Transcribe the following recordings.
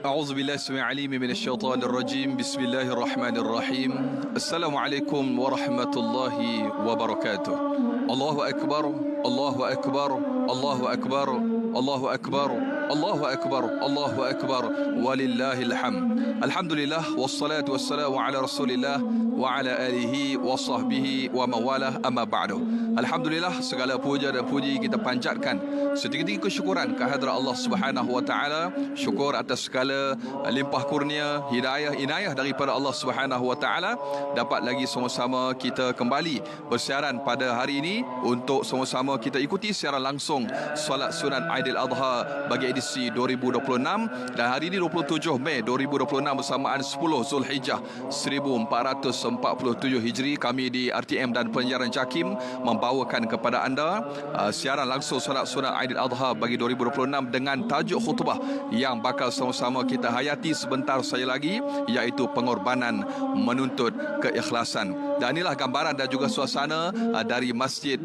أعوذ بالله السميع العليم من الشيطان الرجيم بسم الله الرحمن الرحيم السلام عليكم ورحمة الله وبركاته الله أكبر الله أكبر الله أكبر الله أكبر الله أكبر الله أكبر ولله الحمد الحمد لله والصلاة والسلام على رسول الله وعلى آله وصحبه ومواله أما بعد. Alhamdulillah, segala puja dan puji kita panjatkan setinggi-tinggi kesyukuran kehadrat Allah Subhanahu wa taala. Syukur atas segala limpah kurnia, hidayah, inayah daripada Allah Subhanahu wa taala dapat lagi sama-sama kita kembali bersiaran pada hari ini untuk sama-sama kita ikuti secara langsung solat sunat Aidil Adha bagi edisi 2026, dan hari ini 27 Mei 2026 bersamaan 10 Zulhijjah 1447 Hijri. Kami di RTM dan penyiaran JAKIM membawakan kepada anda siaran langsung solat sunat Aidil Adha bagi 2026 dengan tajuk khutbah yang bakal sama-sama kita hayati sebentar saja lagi, iaitu pengorbanan menuntut keikhlasan. Dan inilah gambaran dan juga suasana dari Masjid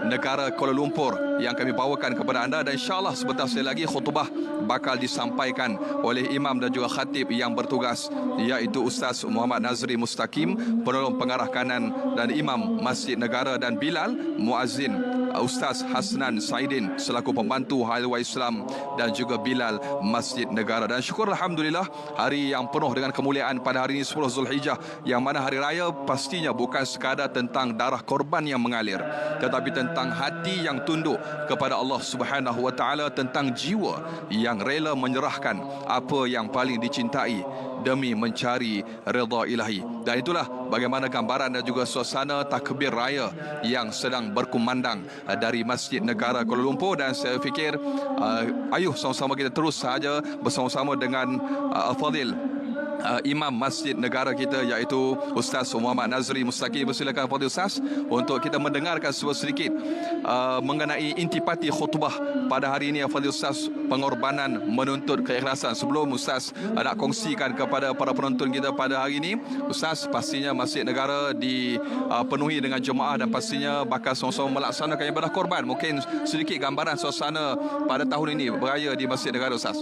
Negara Kuala Lumpur yang kami bawakan kepada anda, dan insyaAllah sebentar saja lagi khutbah bakal disampaikan oleh imam dan juga khatib yang bertugas, iaitu Ustaz Muhammad Nazri Mustaqim, penolong pengarah kanan dan imam Masjid Negara, dan Bilal Muazzin Ustaz Hasnan Saidin selaku pembantu Halwa Islam, dan juga Bilal Masjid Negara. Dan syukur Alhamdulillah, hari yang penuh dengan kemuliaan pada hari ini 10 Zulhijjah, yang mana hari raya pastinya bukan sekadar tentang darah korban yang mengalir, tetapi tentang hati yang tunduk kepada Allah Subhanahu wa taala, tentang jiwa yang rela menyerahkan apa yang paling dicintai demi mencari redha ilahi. Dan itulah bagaimana gambaran dan juga suasana takbir raya yang sedang berkumandang dari Masjid Negara Kuala Lumpur. Dan saya fikir ayuh sama-sama kita terus saja bersama-sama dengan Al-Fadhil Imam Masjid Negara kita, iaitu Ustaz Muhammad Nazri Mustaqim. Bersilakan Fadil Ustaz untuk kita mendengarkan sedikit mengenai intipati khutbah pada hari ini. Fadil Ustaz, pengorbanan menuntut keikhlasan. Sebelum Ustaz nak kongsikan kepada para penonton kita pada hari ini, Ustaz, pastinya Masjid Negara dipenuhi dengan jemaah dan pastinya bakal sama-sama melaksanakan ibadah korban. Mungkin sedikit gambaran suasana pada tahun ini beraya di Masjid Negara, Ustaz.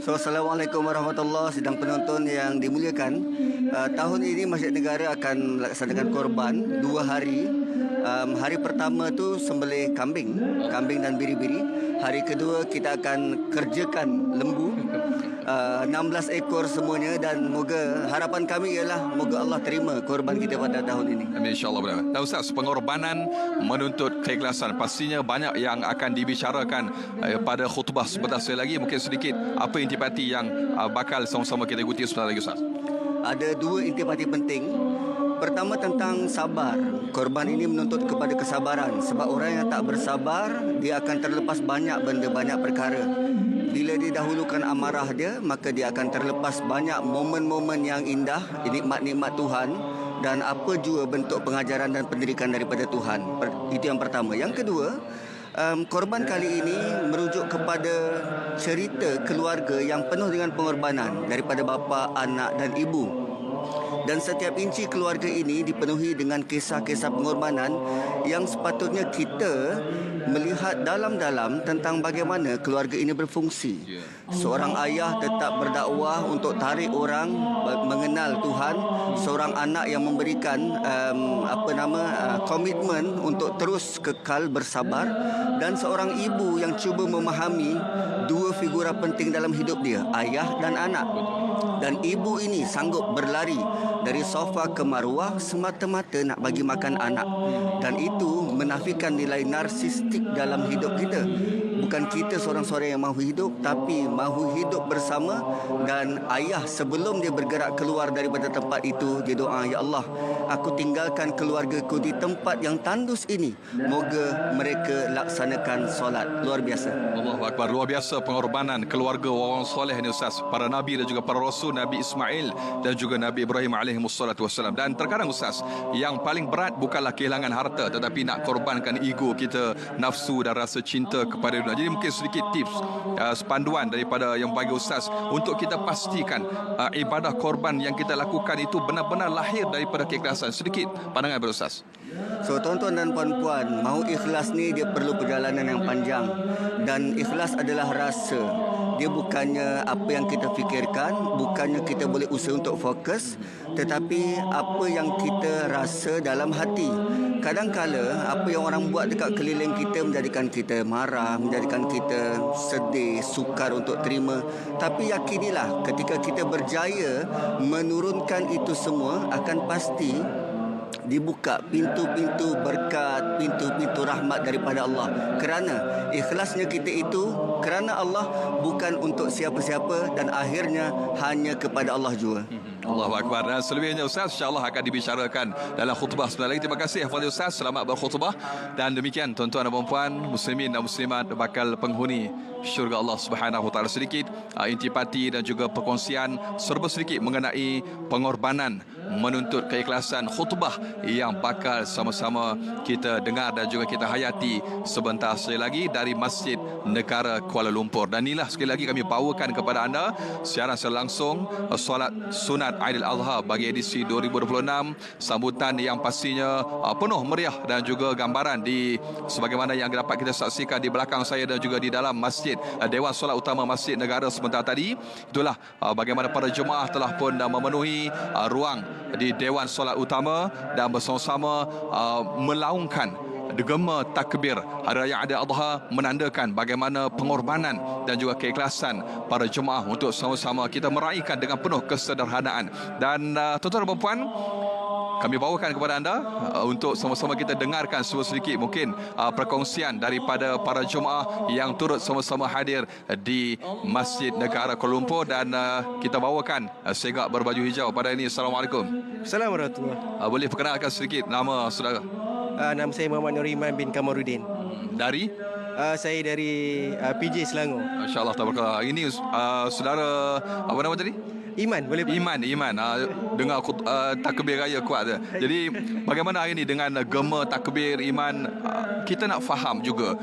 Assalamualaikum warahmatullahi, sidang penonton yang dimuliakan. Tahun ini Masjid Negara akan melaksanakan korban 2 hari. Hari pertama tu sembelih kambing dan biri-biri. Hari kedua kita akan kerjakan lembu, 16 ekor semuanya, dan moga harapan kami ialah moga Allah terima korban kita pada tahun ini. Amin, insyaAllah. Dan Ustaz, pengorbanan menuntut keikhlasan, pastinya banyak yang akan dibicarakan pada khutbah sebentar lagi. Mungkin sedikit apa intipati yang bakal sama-sama kita ikuti sebentar lagi, Ustaz? Ada 2 intipati penting. Pertama, tentang sabar. Korban ini menuntut kepada kesabaran, sebab orang yang tak bersabar, dia akan terlepas banyak benda, banyak perkara. Bila didahulukan amarah dia, maka dia akan terlepas banyak momen-momen yang indah, nikmat-nikmat Tuhan, dan apa jua bentuk pengajaran dan pendidikan daripada Tuhan. Itu yang pertama. Yang kedua, korban kali ini merujuk kepada cerita keluarga yang penuh dengan pengorbanan daripada bapa, anak dan ibu. Dan setiap inci keluarga ini dipenuhi dengan kisah-kisah pengorbanan yang sepatutnya kita melihat dalam-dalam tentang bagaimana keluarga ini berfungsi. Seorang ayah tetap berdakwah untuk tarik orang mengenal Tuhan, seorang anak yang memberikan komitmen untuk terus kekal bersabar, dan seorang ibu yang cuba memahami 2 figura penting dalam hidup dia, ayah dan anak. Dan ibu ini sanggup berlari dari sofa ke maruah semata-mata nak bagi makan anak. Dan itu menafikan nilai narsistik dalam hidup kita. Bukan kita seorang-seorang yang mahu hidup, tapi mahu hidup bersama. Dan ayah sebelum dia bergerak keluar daripada tempat itu, dia doa, "Ya Allah, aku tinggalkan keluargaku di tempat yang tandus ini. Moga mereka laksanakan solat." Luar biasa. Allahu Akbar. Luar biasa pengorbanan keluarga orang soleh ni, Ustaz. Para Nabi dan juga para Rasul, Nabi Ismail dan juga Nabi Ibrahim alaihissalatu wassalam. Dan terkadang, Ustaz, yang paling berat bukanlah kehilangan harta, tetapi nak korbankan ego kita, nafsu dan rasa cinta kepada dunia. Jadi mungkin sedikit tips, panduan daripada yang bagi Ustaz untuk kita pastikan ibadah korban yang kita lakukan itu benar-benar lahir daripada keikhlasan. Sedikit pandangan daripada Ustaz. So tuan-tuan dan puan-puan, mahu ikhlas ni dia perlu perjalanan yang panjang. Dan ikhlas adalah rasa. Dia bukannya apa yang kita fikirkan, bukannya kita boleh usaha untuk fokus, tetapi apa yang kita rasa dalam hati. Kadang-kala apa yang orang buat dekat keliling kita menjadikan kita marah, menjadikan kita sedih, sukar untuk terima. Tapi yakinilah ketika kita berjaya menurunkan itu semua, akan pasti dibuka pintu-pintu berkat, pintu-pintu rahmat daripada Allah. Kerana ikhlasnya kita itu kerana Allah, bukan untuk siapa-siapa, dan akhirnya hanya kepada Allah juga. Allahu Akbar. Dan selebihnya Ustaz insya-Allah akan dibicarakan dalam khutbah sebentar lagi. Terima kasih Fadil Ustaz, selamat berkhutbah. Dan demikian tuan-tuan dan puan-puan, muslimin dan muslimat bakal penghuni syurga Allah Subhanahu Wa Taala. Sedikit intipati dan juga perkongsian serba sedikit mengenai pengorbanan menuntut keikhlasan khutbah yang bakal sama-sama kita dengar dan juga kita hayati sebentar lagi dari Masjid Negara Kuala Lumpur. Dan inilah sekali lagi kami bawakan kepada anda siaran secara langsung solat sunat Aidil-Adha bagi edisi 2026, sambutan yang pastinya penuh meriah dan juga gambaran di sebagaimana yang dapat kita saksikan di belakang saya dan juga di dalam masjid Dewan Solat Utama Masjid Negara sebentar tadi. Itulah bagaimana para jemaah telah pun memenuhi ruang di Dewan Solat Utama dan bersama-sama melaungkan degema takbir Hari Raya Aidil-Adha, menandakan bagaimana pengorbanan dan juga keikhlasan para jemaah untuk sama-sama kita meraihkan dengan penuh kesederhanaan. Dan tuan-tuan dan puan-puan, kami bawakan kepada anda untuk sama-sama kita dengarkan sedikit mungkin perkongsian daripada para jemaah yang turut sama-sama hadir di Masjid Negara Kuala Lumpur. Dan kita bawakan segak berbaju hijau pada ini. Assalamualaikum. Assalamualaikum warahmatullahi. Boleh perkenalkan sedikit nama saudara? Nama saya Muhammad Nuriman bin Kamarudin. Dari? Saya dari PJ Selangor. Masya-Allah, tabarakallah. Ini saudara apa nama tadi? Iman, boleh Pak? Iman. Dengar takbir raya kuat je. Jadi bagaimana hari ini dengan gema takbir Iman, kita nak faham juga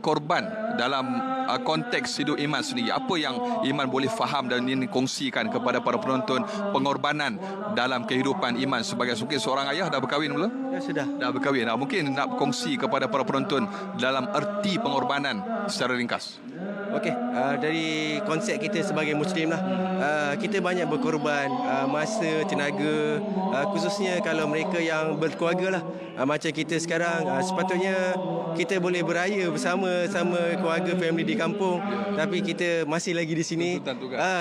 korban dalam konteks hidup Iman sendiri. Apa yang Iman boleh faham dan ini kongsikan kepada para penonton, pengorbanan dalam kehidupan Iman sebagai mungkin seorang ayah. Dah berkahwin belum? Ya, sudah. Dah berkahwin. Mungkin nak kongsi kepada para penonton dalam erti pengorbanan secara ringkas. Okey, dari konsep kita sebagai Muslim lah, kita banyak berkorban masa, tenaga, khususnya kalau mereka yang berkeluarga lah. Macam kita sekarang, sepatutnya kita boleh beraya bersama keluarga, family di kampung, tapi kita masih lagi di sini.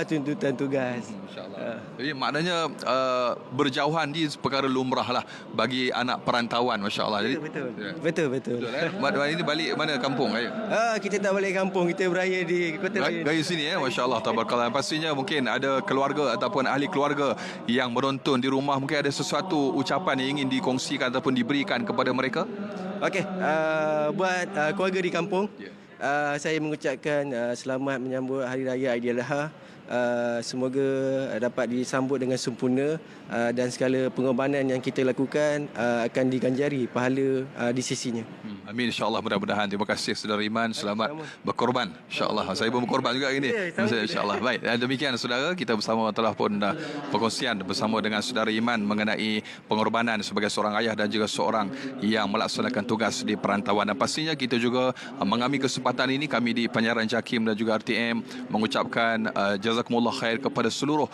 Tuntutan tugas. InsyaAllah. Jadi maknanya berjauhan ni perkara lumrah lah bagi anak perantauan, masya-Allah. Jadi Betul. Ini balik mana kampung raya? Kita tak balik kampung, kita beraya di kota Raya sini masya-Allah, tabarakallah. Pastinya mungkin ada keluarga ataupun ahli keluarga yang menonton di rumah, mungkin ada sesuatu ucapan yang ingin dikongsikan ataupun diberikan kepada mereka. Okey, buat keluarga di kampung, saya mengucapkan selamat menyambut Hari Raya Aidil-Adha. Semoga dapat disambut dengan sempurna dan segala pengorbanan yang kita lakukan akan diganjari pahala di sisinya. Amin, insya-Allah, mudah-mudahan. Terima kasih saudara Iman, selamat berkorban. Insya-Allah saya pun berkorban juga ini. Insya-Allah. Baik, dan demikian saudara, kita bersama telah pun perkongsian bersama dengan saudara Iman mengenai pengorbanan sebagai seorang ayah dan juga seorang yang melaksanakan tugas di perantauan. Dan pastinya kita juga mengambil kesempatan ini, kami di Penyiaran JAKIM dan juga RTM mengucapkan jazakumullah khair kepada seluruh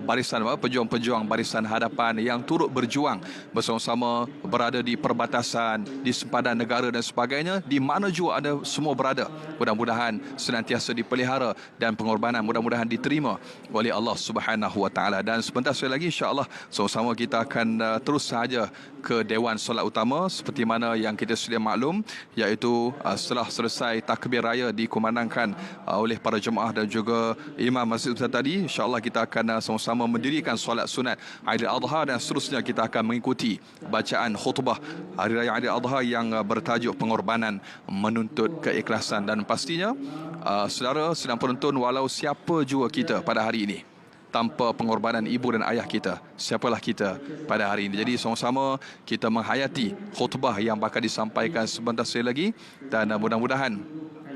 barisan pejuang-pejuang barisan hadapan yang turut berjuang bersama-sama berada di perbatasan, di sempadan negara dan sebagainya, di mana juga anda semua berada. Mudah-mudahan senantiasa dipelihara dan pengorbanan mudah-mudahan diterima oleh Allah Subhanahu Wa Taala. Dan sebentar lagi insya-Allah sama-sama kita akan terus sahaja ke Dewan Solat Utama seperti mana yang kita sedia maklum, iaitu setelah selesai takbir raya dikumandangkan oleh para jemaah dan juga Imam Masjid Ustaz tadi, insya-Allah kita akan sama-sama mendirikan solat sunat Aidil-Adha dan seterusnya kita akan mengikuti bacaan khutbah Hari Raya Aidil-Adha yang bertajuk pengorbanan menuntut keikhlasan. Dan pastinya saudara sedang penonton, walau siapa jua kita pada hari ini, tanpa pengorbanan ibu dan ayah kita, siapalah kita pada hari ini. Jadi sama-sama kita menghayati khutbah yang bakal disampaikan sebentar lagi dan mudah-mudahan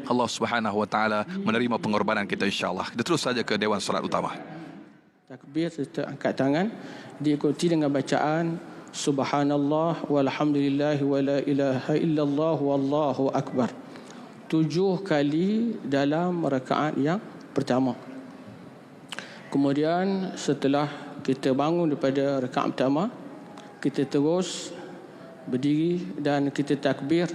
Allah Subhanahu Wa Taala menerima pengorbanan kita insya-Allah. Kita terus saja ke Dewan Solat Utama. Takbir serta angkat tangan diikuti dengan bacaan Subhanallah walhamdulillah wa la ilaha illallah wallahu akbar. 7 kali dalam rakaat yang pertama. Kemudian setelah kita bangun daripada rakaat pertama, kita terus berdiri dan kita takbir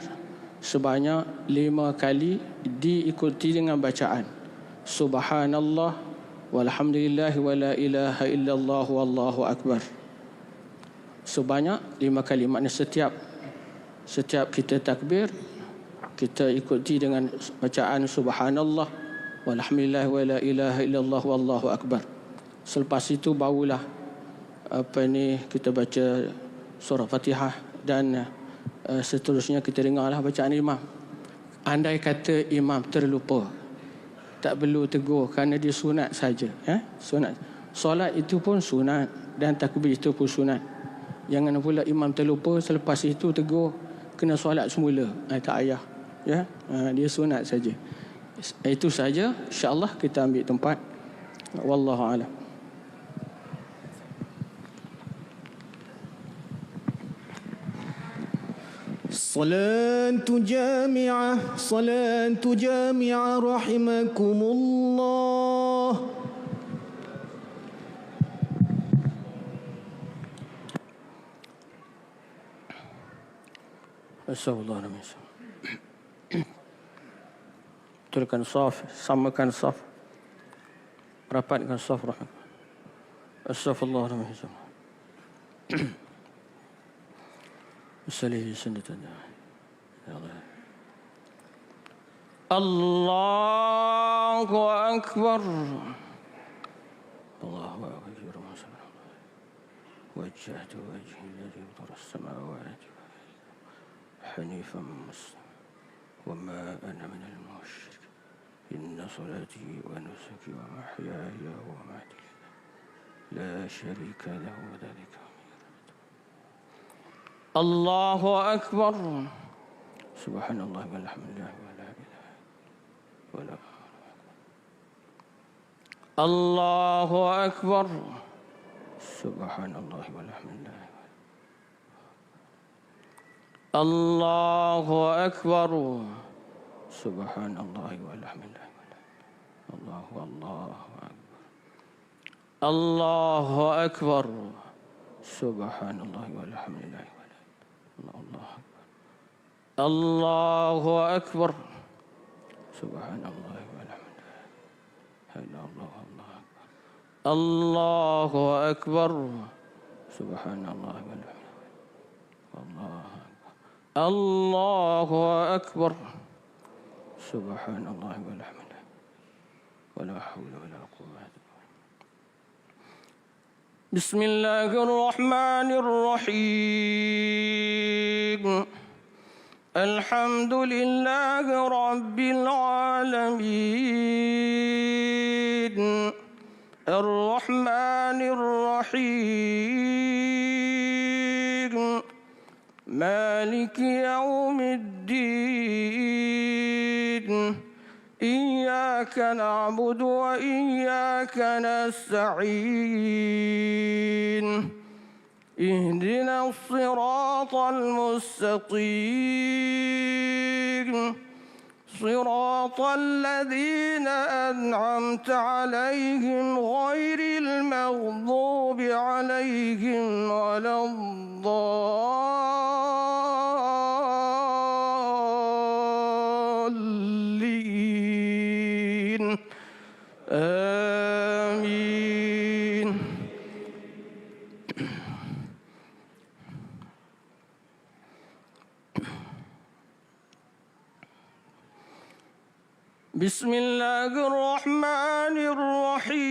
sebanyak 5 kali diikuti dengan bacaan Subhanallah walhamdulillah wa la ilaha illallah wallahu akbar. Sebanyak 5 kali. Maknanya setiap kita takbir, kita ikuti dengan bacaan Subhanallah walhamdulillah wa la ilaha illallah wallahu akbar. Selepas itu barulah kita baca surah Fatihah dan seterusnya kita dengarlah bacaan imam. Andai kata imam terlupa, tak perlu tegur kerana dia sunat saja. Sunat. Solat itu pun sunat dan takbir itu pun sunat. Jangan pula imam terlupa selepas itu tegur kena solat semula. Tak payah. Dia sunat saja. Itu saja. InsyaAllah kita ambil tempat. Wallahu a'lam. صلاة جامعة رحمكم الله. Astagfirullahaladzim. Betulkan saf, samakan saf, rapatkan saf. Astagfirullahaladzim. Salih sunnatana. Ya Allah. Allahu akbar. Allahu akbar. Wajjahtu wajhi alladhi fatara as-samawati حنيفا مسلما وما أنا من المشركين إن صلاتي ونسكي ومحياي ومماتي لا شريك له وذلك الله أكبر سبحان الله والحمد لله ولا إله ولا الله أكبر سبحان الله والحمد لله الله أكبر سبحان الله والحمد لله الله أكبر سبحان الله والحمد لله الله أكبر سبحان الله والحمد لله الله أكبر سبحان الله والحمد الله أكبر سبحان الله والحمد لله ولا حول ولا قوة. بسم الله الرحمن الرحيم. الحمد لله رب العالمين الرحمن الرحيم مالك يوم الدين إياك نعبد وإياك نستعين اهدنا الصراط المستقيم صراط الذين أنعمت عليهم غير المغضوب عليهم ولا الضالين آمين. بسم الله الرحمن الرحيم.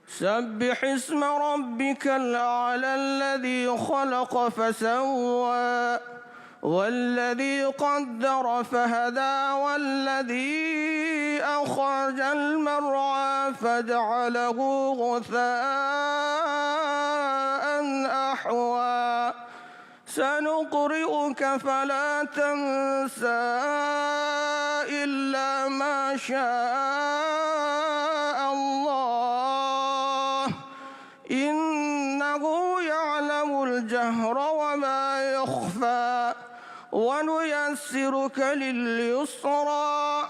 سبح اسم ربك الأعلى الذي خلق فسوى والذي قدر فهدى والذي أخرج المرعى فجعله غثاء أحوى سنقرئك فلا تنسى إلا ما شاء الله الجهر وما يخفى ونيسرك لليسرى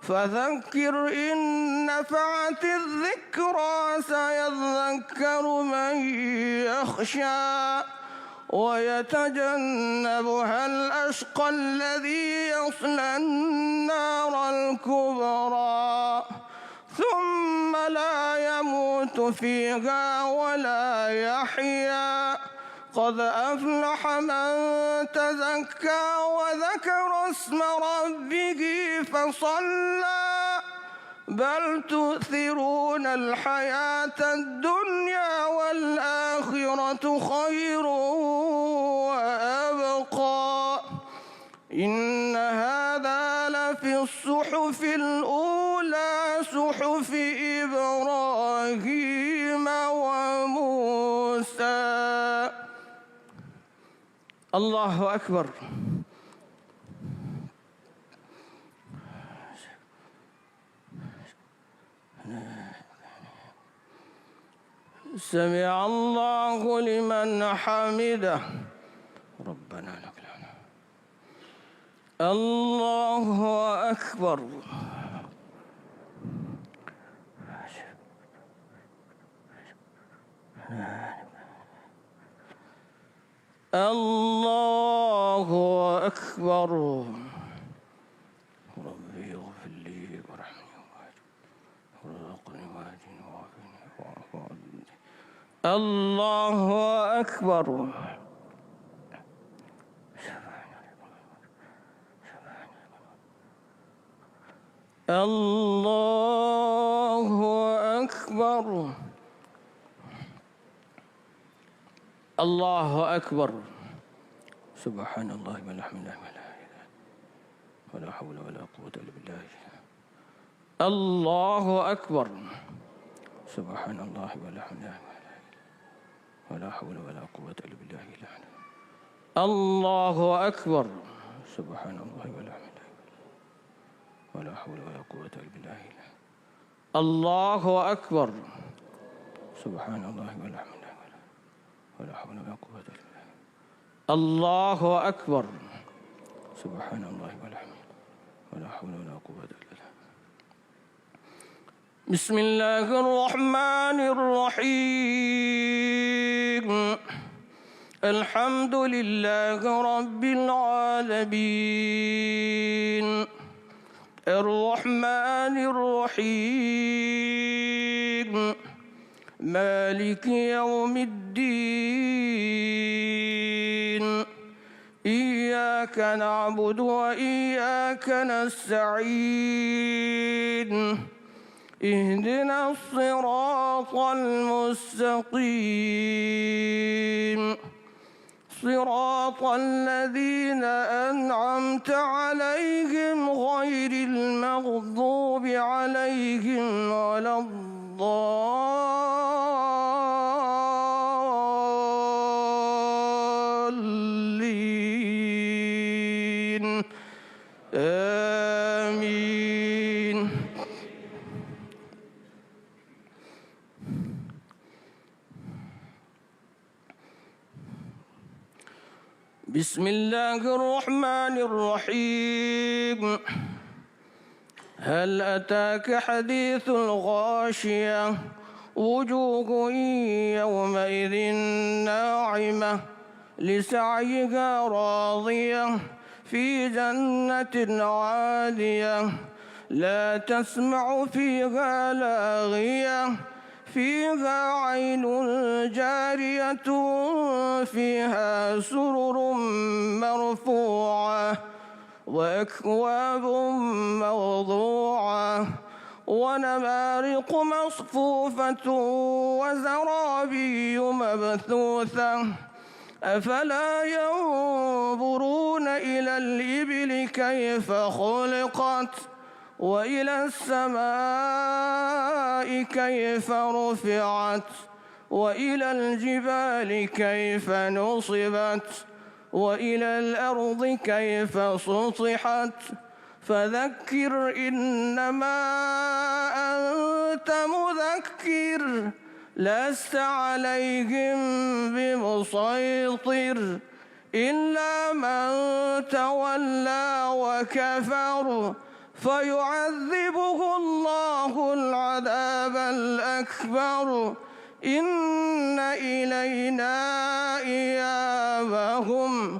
فذكر إن نفعت الذكرى سيذكر من يخشى ويتجنبها الأشقى الذي يصلى النار الكبرى ثم لا يموت فيها ولا يحيا قد أفلح من تزكى وذكر اسم ربه فصلى بل تؤثرون الحياة الدنيا والآخرة خير وأبقى إن هذا لفي الصحف الأولى صحف إبراهيم وموسى. الله أكبر. سمع الله لمن حمده ربنا لك الحمد. الله أكبر. الله أكبر. ربي اغفر لي وارحمني وارزقني واهدني وعافني واعف عني. الله أكبر. الله أكبر. الله أكبر. سبحان الله والحمد لله ولا حول ولا قوة إلا بالله. الله أكبر. سبحان الله والحمد لله ولا حول ولا قوة إلا بالله. الله أكبر. سبحان الله والحمد لله ولا حول ولا قوة إلا بالله. الله أكبر. سبحان الله والحمد لله ولا حول ولا قوة إلا بالله. الله أكبر. سبحان الله والحمد لله ولا حول ولا قوة إلا بالله. بسم الله الرحمن الرحيم. الحمد لله رب العالمين الرحمن الرحيم مالك يوم الدين إياك نعبد وإياك نستعين اهدنا الصراط المستقيم صراط الذين أنعمت عليهم غير المغضوب عليهم ولا الضالين آمين. بسم الله الرحمن الرحيم. هل أتاك حديث الغاشية وجوه يومئذ ناعمة لسعيها راضية في جنة عالية لا تسمع فيها لاغية فيها عين جارية فيها سرر مرفوعة وأكواب موضوعة ونمارق مصفوفة وزرابي مبثوثة أفلا ينظرون إلى الإبل كيف خلقت وإلى السماء كيف رفعت وإلى الجبال كيف نصبت وإلى الأرض كيف سطحت فذكر إنما أنت مذكر لست عليهم بمسيطر إلا من تولى وكفر فيعذبه الله العذاب الأكبر إن إلينا إيابهم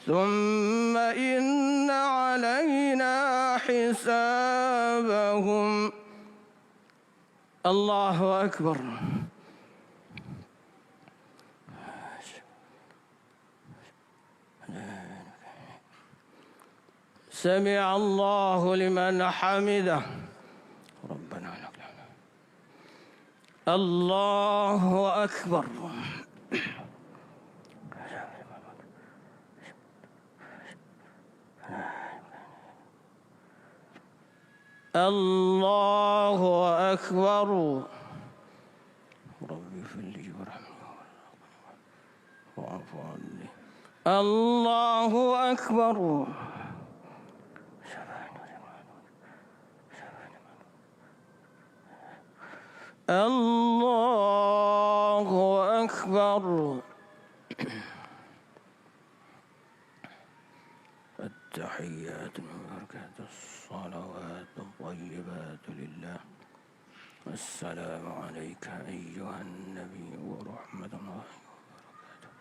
ثم إن علينا حسابهم. الله أكبر. سمع الله لمن حمده ربنا لك الحمد. الله أكبر. الله أكبر. ربي اغفر لي وارحمني واعف عني. الله أكبر. الله أكبر. التحيات وبركات الصلوات الطيبات لله. السلام عليك أيها النبي ورحمة الله وبركاته.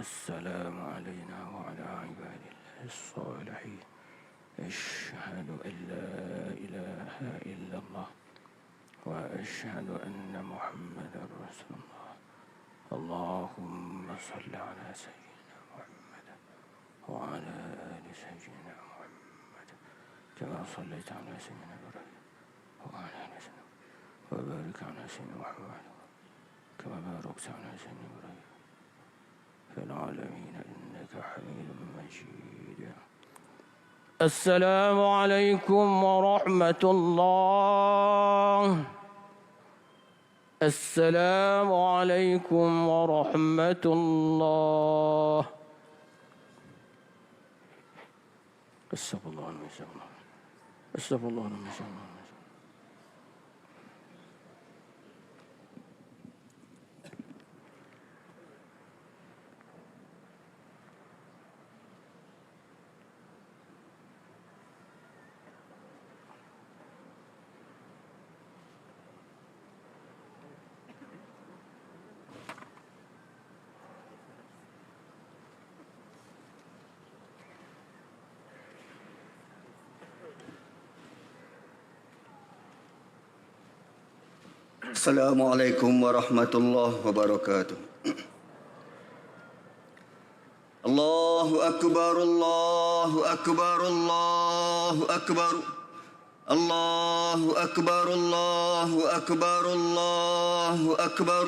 السلام علينا وعلى عباد الله الصالحين. أشهد أن لا إله إلا الله وأشهد أن محمدا رسول الله. اللهم صل على سيدنا محمد وعلى آل سيدنا محمد كما صليت على سيدنا إبراهيم وعلى آل سيدنا وبارك على سيدنا محمد كما باركت على سيدنا إبراهيم في العالمين إنك حميد مجيد. السلام عليكم ورحمة الله. السلام عليكم ورحمة الله. استغفر الله من الله. استغفر الله من الله. Assalamualaikum warahmatullahi wabarakatuh. Allahu akbar, Allahu akbar, Allahu akbar. Allahu akbar, Allahu akbar, Allahu akbar.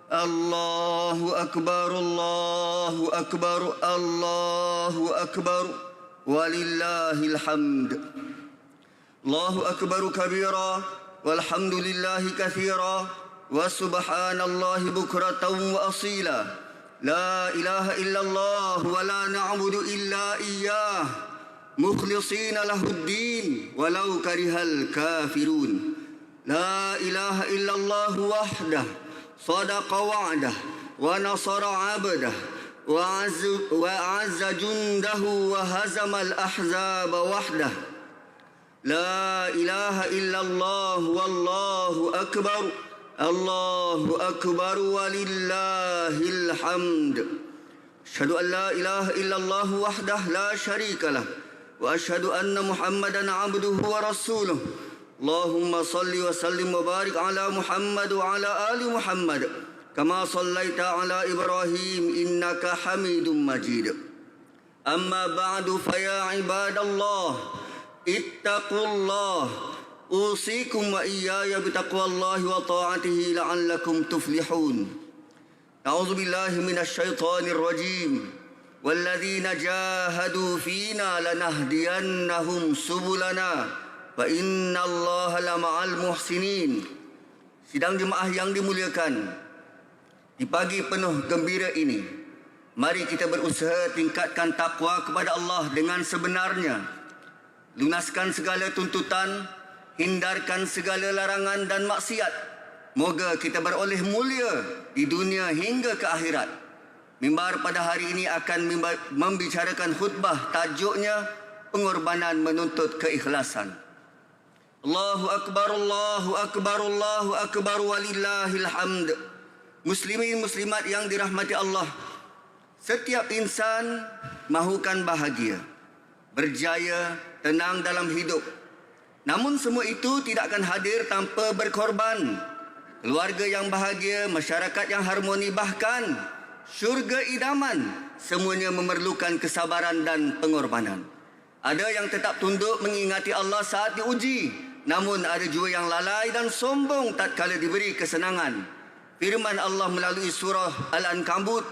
Allahu akbar, Allahu akbar, Allahu akbar. Walillahil hamd. Allahu akbar kabira. والحمد لله كثيرا وسبحان الله بكرة وأصيلا. لا إله إلا الله ولا نعبد إلا إياه مخلصين له الدين ولو كره الكافرون. لا إله إلا الله وحده صدق وعده ونصر عبده وأعز جنده وهزم الأحزاب وحده. لا إله إلا الله والله أكبر. الله أكبر ولله الحمد. أشهد أن لا إله إلا الله وحده لا شريك له وأشهد أن محمدا عبده ورسوله. اللهم صل وسلم وبارك على محمد وعلى آل محمد كما صليت على إبراهيم إنك حميد مجيد. أما بعد فيا عباد الله اتقوا الله أوصيكم وإياي بتقوى الله وطاعته لعلكم تفلحون. أعوذ بالله من الشيطان الرجيم. والذين جاهدوا فينا لنهدينهم سبلنا وإن الله لمع المحسنين. Sidang jemaah yang dimuliakan, di pagi penuh gembira ini, mari kita berusaha tingkatkan takwa kepada Allah dengan sebenarnya. Lunaskan segala tuntutan, hindarkan segala larangan dan maksiat, Moga kita beroleh mulia di dunia hingga ke akhirat. Mimbar pada hari ini akan membicarakan khutbah tajuknya pengorbanan menuntut keikhlasan. Allahu Akbar, Allahu Akbar, Allahu Akbar, walillahil hamd. Muslimin muslimat yang dirahmati Allah, setiap insan mahukan bahagia, berjaya, tenang dalam hidup. Namun semua itu tidak akan hadir tanpa berkorban. Keluarga yang bahagia, masyarakat yang harmoni, bahkan syurga idaman, semuanya memerlukan kesabaran dan pengorbanan. Ada yang tetap tunduk mengingati Allah saat diuji, namun ada juga yang lalai dan sombong tatkala diberi kesenangan. Firman Allah melalui surah Al-Ankabut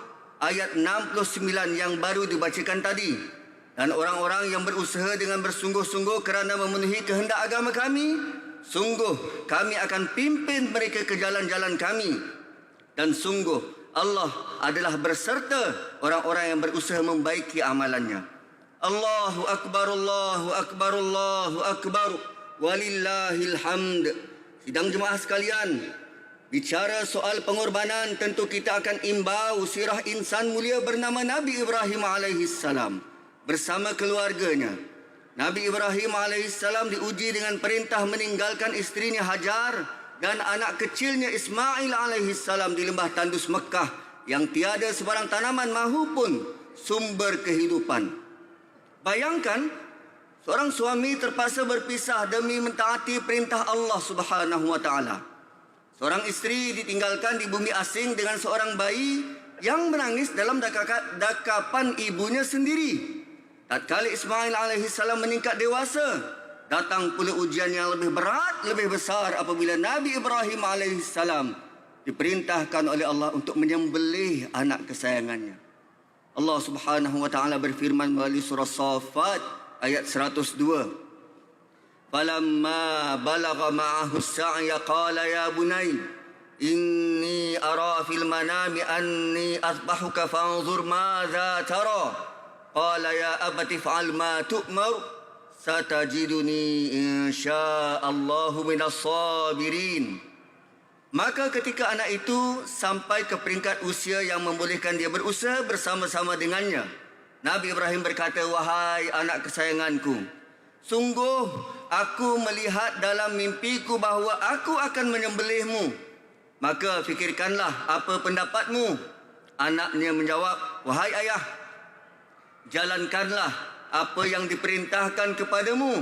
ayat 69 yang baru dibacakan tadi. Dan orang-orang yang berusaha dengan bersungguh-sungguh kerana memenuhi kehendak agama kami, sungguh kami akan pimpin mereka ke jalan-jalan kami. Dan sungguh Allah adalah berserta orang-orang yang berusaha membaiki amalannya. Allahu Akbar, Allahu Akbar, Allahu Akbar, walillahil hamd. Sidang jemaah sekalian, bicara soal pengorbanan, tentu kita akan imbau sirah insan mulia bernama Nabi Ibrahim alaihissalam bersama keluarganya. Nabi Ibrahim alaihissalam diuji dengan perintah meninggalkan isterinya Hajar dan anak kecilnya Ismail alaihissalam di lembah tandus Mekah yang tiada sebarang tanaman mahupun sumber kehidupan. Bayangkan, seorang suami terpaksa berpisah demi mentaati perintah Allah Subhanahu wa taala. Seorang isteri ditinggalkan di bumi asing dengan seorang bayi yang menangis dalam dakapan ibunya sendiri. Tatkala Ismail alaihissalam meningkat dewasa, datang pula ujian yang lebih berat, lebih besar apabila Nabi Ibrahim alaihissalam diperintahkan oleh Allah untuk menyembelih anak kesayangannya. Allah Subhanahu wa taala berfirman melalui surah Saffat ayat 102. Falamma balagha ma'ahu as-sa'ya qala ya bunay inni ara fil manami anni azbahuka fanzur madza tara. Qala ya abati fa'al ma tu'mar satajiduni insya'allahu minas sabirin. Maka ketika anak itu sampai ke peringkat usia yang membolehkan dia berusaha bersama-sama dengannya, Nabi Ibrahim berkata, wahai anak kesayanganku, sungguh aku melihat dalam mimpiku bahawa aku akan menyembelihmu. Maka fikirkanlah apa pendapatmu. Anaknya menjawab, wahai ayah, jalankanlah apa yang diperintahkan kepadamu.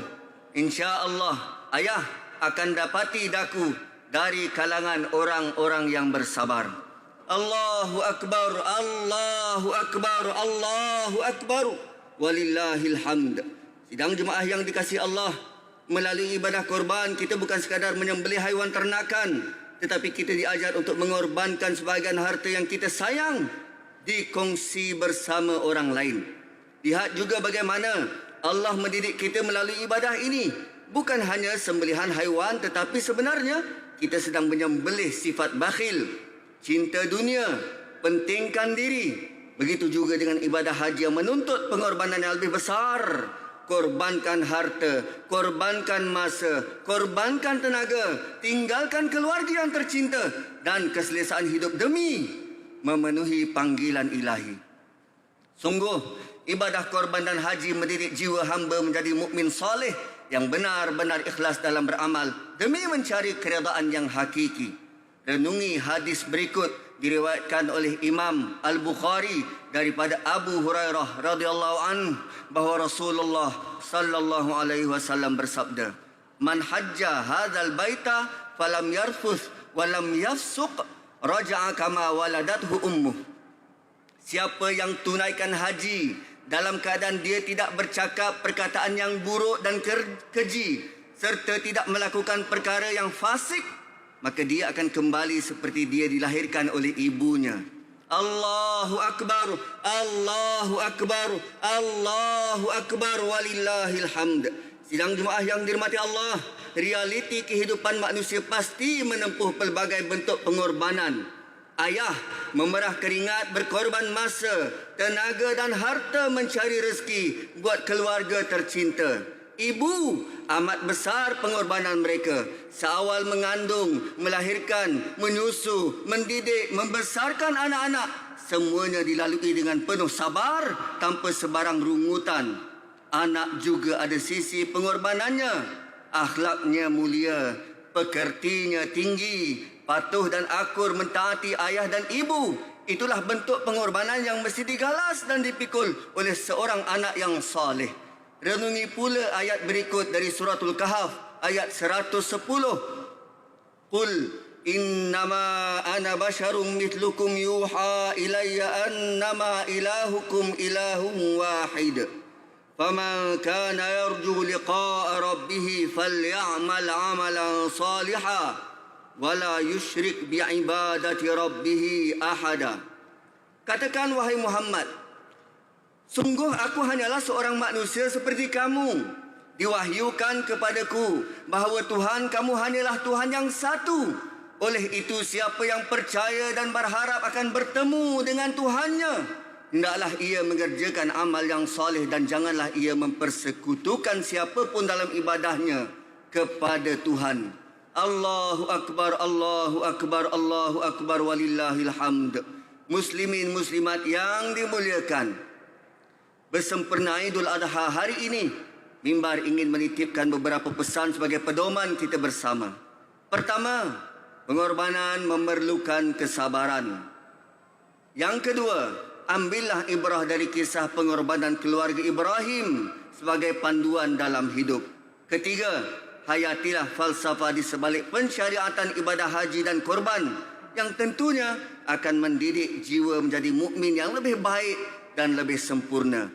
InsyaAllah ayah akan dapati daku dari kalangan orang-orang yang bersabar. Allahu Akbar, Allahu Akbar, Allahu Akbar, walillahil hamd. Sidang jemaah yang dikasihi Allah, melalui ibadah korban kita bukan sekadar menyembelih haiwan ternakan, tetapi kita diajar untuk mengorbankan sebahagian harta yang kita sayang dikongsi bersama orang lain. Lihat juga bagaimana Allah mendidik kita melalui ibadah ini. Bukan hanya sembelihan haiwan, tetapi sebenarnya kita sedang menyembelih sifat bakhil, cinta dunia, pentingkan diri. Begitu juga dengan ibadah haji yang menuntut pengorbanan yang lebih besar. Korbankan harta, korbankan masa, korbankan tenaga, tinggalkan keluarga yang tercinta dan keselesaan hidup demi memenuhi panggilan ilahi. Sungguh, ibadah korban dan haji mendidik jiwa hamba menjadi mukmin saleh yang benar-benar ikhlas dalam beramal demi mencari keredaan yang hakiki. Renungi hadis berikut diriwayatkan oleh Imam Al-Bukhari daripada Abu Hurairah radhiyallahu anhu bahawa Rasulullah sallallahu alaihi wasallam bersabda, "Man hajja hadzal baita falam yarfuth wa lam yafsuq raja'a kama waladathu ummuh." Siapa yang tunaikan haji dalam keadaan dia tidak bercakap perkataan yang buruk dan keji serta tidak melakukan perkara yang fasik, maka dia akan kembali seperti dia dilahirkan oleh ibunya. Allahu Akbar, Allahu Akbar, Allahu Akbar, walillahil hamd. Sidang jemaah yang dirahmati Allah, realiti kehidupan manusia pasti menempuh pelbagai bentuk pengorbanan. Ayah memerah keringat, berkorban masa, tenaga dan harta mencari rezeki buat keluarga tercinta. Ibu amat besar pengorbanan mereka. Seawal mengandung, melahirkan, menyusu, mendidik, membesarkan anak-anak, semuanya dilalui dengan penuh sabar tanpa sebarang rungutan. Anak juga ada sisi pengorbanannya. Akhlaknya mulia, pekertinya tinggi, patuh dan akur mentaati ayah dan ibu. Itulah bentuk pengorbanan yang mesti digalas dan dipikul oleh seorang anak yang saleh. Renungi pula ayat berikut dari suratul Kahf ayat 110. Qul innama ana basyarum mithlukum yuha ilayya annama ilahukum ilahun wahid. Faman kana yarju liqa'a rabbih falya'mal 'amalan salihan wala yusyrik bi'ibadati rabbih ahada. Katakan wahai Muhammad, sungguh aku hanyalah seorang manusia seperti kamu. Diwahyukan kepadaku bahawa Tuhan kamu hanyalah Tuhan yang satu. Oleh itu siapa yang percaya dan berharap akan bertemu dengan Tuhannya, hendaklah ia mengerjakan amal yang soleh dan janganlah ia mempersekutukan siapapun dalam ibadahnya kepada Tuhan. Allahu Akbar, Allahu Akbar, Allahu Akbar, walillahil hamd. Muslimin muslimat yang dimuliakan, bersempena Idul Adha hari ini, mimbar ingin menitipkan beberapa pesan sebagai pedoman kita bersama. Pertama, pengorbanan memerlukan kesabaran. Yang kedua, ambillah ibrah dari kisah pengorbanan keluarga Ibrahim sebagai panduan dalam hidup. Ketiga, hayatilah falsafah di sebalik pensyariatan ibadah haji dan korban yang tentunya akan mendidik jiwa menjadi mukmin yang lebih baik dan lebih sempurna.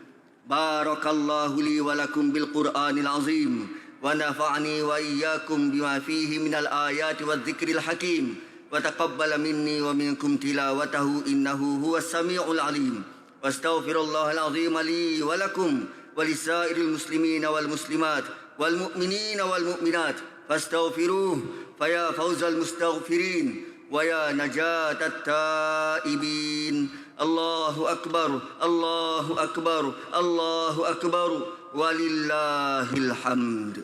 Barakallahu li wa lakum bil Qur'anil azim wa nafa'ani wa iyyakum bima fihi minal ayati wadh-dhikril hakim wa taqabbala minni wa minkum tilawatahu innahu huwas samiul alim. Wastaghfirullahal azim li wa lakum wa lisairil muslimina wal muslimat wal mu'minina wal mu'minat fastaghfiruhu faya fawzal mustaghfirin wa ya najatat taibin. Allahu Akbar, Allahu Akbar, Allahu Akbar, walillahil hamd.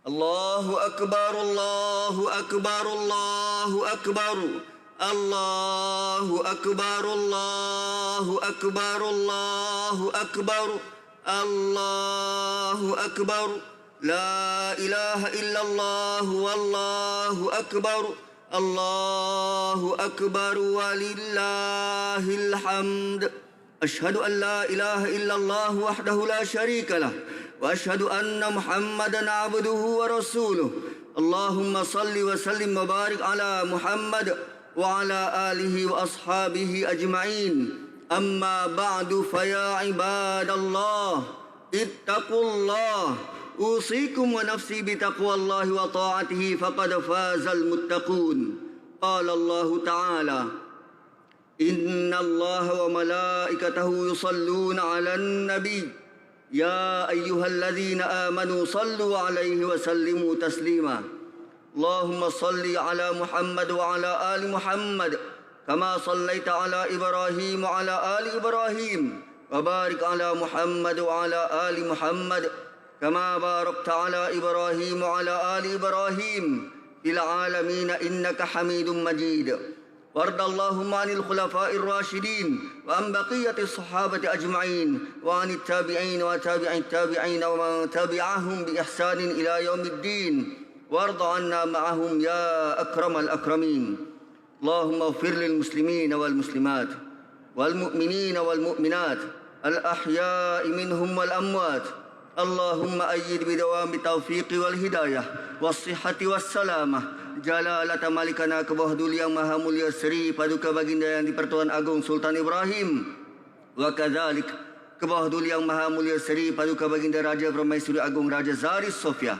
Allahu Akbar, Allahu Akbar, Allahu Akbar. Allahu Akbar, Allahu Akbar, Allahu Akbar, Allahu Akbar. La ilaha illallah, wallahu akbar. Allahu Akbar, walillahil hamd. Ashhadu an la ilaha illallah wahdahu la syarika lah. Wa ashhadu anna Muhammadan abduhu wa rasuluh. Allahumma salli wa sallim wa barik ala Muhammad wa ala alihi wa ashabihi ajma'in. Amma ba'du faya ibadallah, ittaqullah. Usikum wa nafsi bitaqwallahi wa ta'atihi faqad fazal muttaqun. Qala Allah Ta'ala, Inna Allah wa malaikatahu yusalluna ala nabi. Ya ayyuhalladzina amanu sallu alaihi wa sallimu taslima. Allahumma salli ala Muhammad wa ala ali Muhammad kama sallaita ala Ibrahim wa ala ali Ibrahim wa barik ala Muhammad wa ala ali Muhammad kama barakta ala Ibrahim wa ala ali Ibrahim fil alamin innaka Hamidum Majid. وارض اللهم عن الخلفاء الراشدين وعن بقية الصحابة أجمعين وعن التابعين وتابع التابعين ومن تبعهم بإحسان إلى يوم الدين وارض عنا معهم يا أكرم الأكرمين. اللهم اغفر للمسلمين والمسلمات والمؤمنين والمؤمنات الأحياء منهم والأموات. اللهم أيد بدوام التوفيق والهداية والصحة والسلامة Jalalata Malikana ke bawah duli yang maha mulia Seri Paduka Baginda Yang di-Pertuan Agung Sultan Ibrahim, wa kadzalik ke bawah duli yang maha mulia Seri Paduka Baginda Raja Permaisuri Agung Raja Zaris Sofia.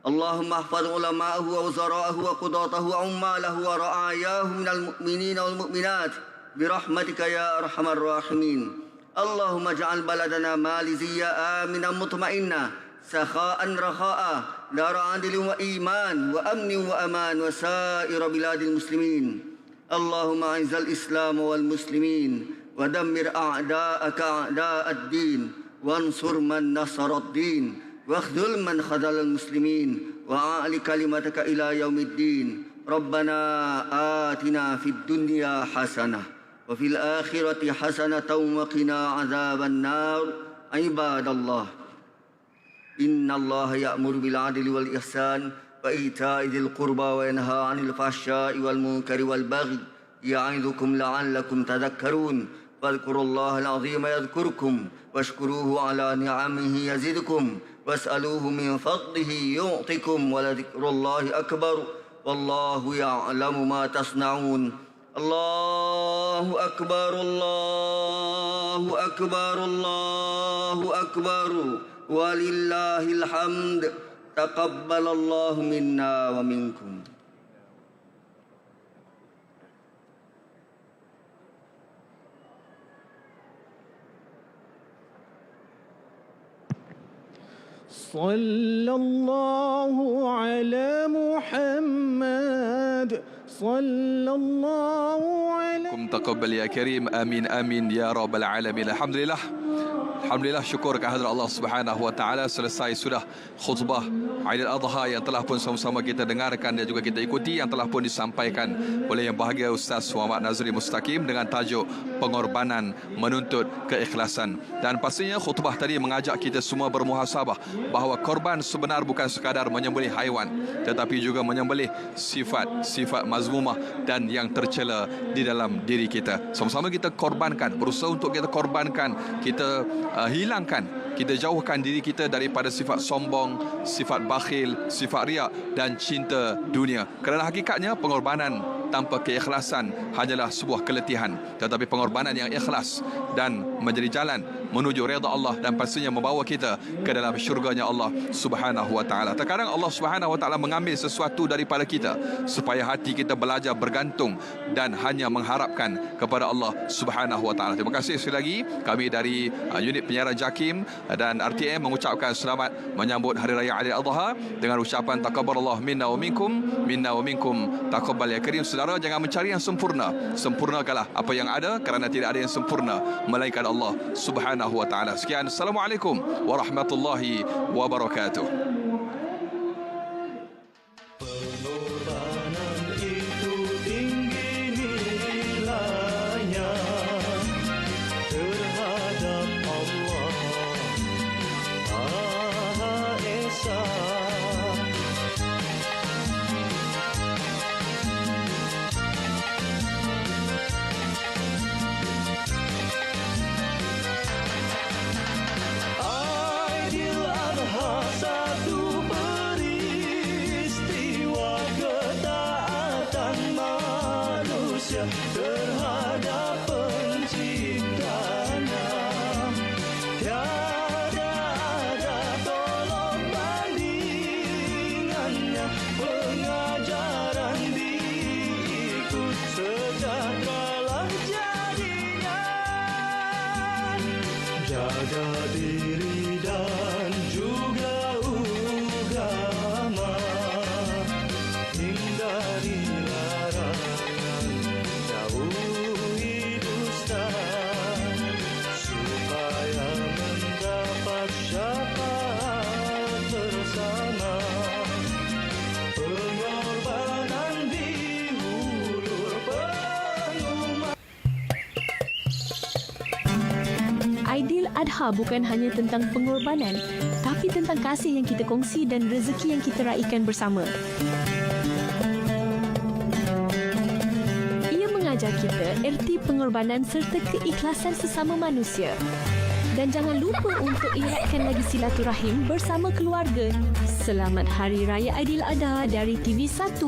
Allahumma ahfaz ulama'ahu wa wuzara'ahu wa qudatahu wa ummalahu wa ra'ayahu minal mu'minina wal mu'minat birahmatika ya arhamar rahimin. Allahumma ja'al baladana maliziyya aminan mutma'inna سخاء رخاء دار عدل وإيمان وأمن وأمان وسائر بلاد المسلمين. اللهم أعز الإسلام والمسلمين ودمر أعداءك أعداء الدين وانصر من نصر الدين واخذل من خذل المسلمين وأعل كلمتك إلى يوم الدين. ربنا آتنا في الدنيا حسنة وفي الآخرة حسنة وقنا عذاب النار. عباد الله، إن الله يأمر بالعدل والإحسان وإيتاء ذي القربى وينهى عن الفحشاء والمنكر والبغي يعظكم لعلكم تذكرون. فاذكروا الله العظيم يذكركم واشكروه على نعمه يزدكم واسألوه من فضله يعطكم ولذكر الله أكبر والله يعلم ما تصنعون. الله أكبر الله أكبر الله أكبر ولله الحمد. تقبل الله منا ومنكم. صلى الله على محمد صلى الله عليه. Taqabbal ya karim, amin amin ya rabbal alamin. Alhamdulillah, syukur kehadirat Allah Subhanahu wa taala. Selesai sudah khutbah Aidil Adha yang telah pun sama-sama kita dengarkan dan juga kita ikuti, yang telah pun disampaikan oleh Yang Bahagia Ustaz Muhammad Nazri Mustaqim dengan tajuk pengorbanan menuntut keikhlasan. Dan pastinya khutbah tadi mengajak kita semua bermuhasabah bahawa korban sebenar bukan sekadar menyembelih haiwan, tetapi juga menyembelih sifat mazmumah dan yang tercela di dalam diri kita. Sama-sama kita korbankan, berusaha untuk kita korbankan, kita hilangkan, kita jauhkan diri kita daripada sifat sombong, sifat bakhil, sifat riak dan cinta dunia. Kerana hakikatnya pengorbanan tanpa keikhlasan hanyalah sebuah keletihan, tetapi pengorbanan yang ikhlas dan menjadi jalan menuju redha Allah dan pastinya membawa kita ke dalam syurganya Allah Subhanahu wa taala. Terkadang Allah Subhanahu wa taala mengambil sesuatu daripada kita supaya hati kita belajar bergantung dan hanya mengharapkan kepada Allah Subhanahu wa taala. Terima kasih sekali lagi kami dari unit penyiaran JAKIM dan RTM mengucapkan selamat menyambut Hari Raya Aidil Adha dengan ucapan taqabbalallahu minna wa minkum taqabbal ya karim. Saudara, jangan mencari yang sempurna, sempurnakanlah apa yang ada, kerana tidak ada yang sempurna melainkan Allah Subhanahu wa taala. Sekian, assalamualaikum warahmatullahi wabarakatuh. Pengorbanan itu tinggi nilainya terhadap Allah Maha Esa. Aidil Adha satu peristiwa ketaatan manusia terhadap penciptanya. Tiada ada tolong bandingannya, pengajaran diikut sejak kalah jadinya. Jaga diri dan juga agama, hindari larangan, jauhi dusta, supaya mendapat syafaat bersama. Pengorbanan di hulur penuh. Aidil Adha bukan hanya tentang pengorbanan, tapi tentang kasih yang kita kongsi dan rezeki yang kita raikan bersama. Ia mengajar kita erti pengorbanan serta keikhlasan sesama manusia. Dan jangan lupa untuk eratkan lagi silaturahim bersama keluarga. Selamat Hari Raya Aidil Adha dari TV1.